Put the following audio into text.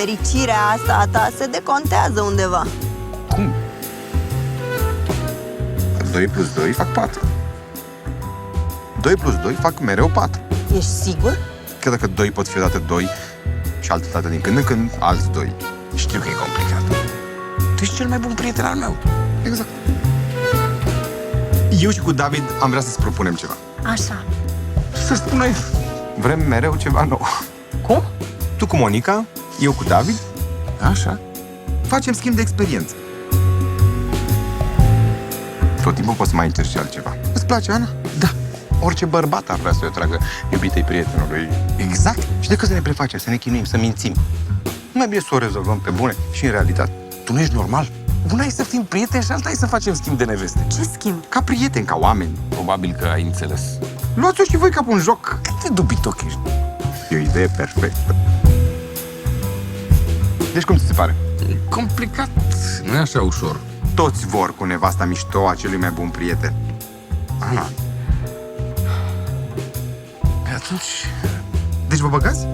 fericirea asta a ta se decontează undeva. Cum? 2 plus 2 fac 4. 2 plus 2 fac mereu 4. Ești sigur? Că dacă 2 pot fi odată 2 și altă dată din când în când alți 2. Știu că e complicat. Tu ești cel mai bun prieten al meu. Exact. Eu și cu David am vrea să-ți propunem ceva. Așa. Să spune. Vrem mereu ceva nou. Cum? Tu cu Monica, eu cu David, Așa. facem schimb de experiență. Tot timpul poți să mai încerci altceva. Îți place, Ana? Da. Orice bărbat ar vrea să-i tragă iubitei prietenului. Exact. Și decât să ne prefacem, să ne chinuim, să mințim. Mai bine să o rezolvăm pe bune și în realitate. Tu nu ești normal? Una e să fim prieteni și alta e să facem schimb de neveste. Ce schimb? Ca prieteni, ca oameni. Probabil că ai înțeles. Luați-o și voi ca pe un joc. Cât de dubitoc ești? E o idee perfectă. Deci cum ți se pare? E complicat. Nu e așa ușor. Toți vor cu nevasta mișto a celui mai bun prieten. Ana. Pe atunci... Deci vă băgați?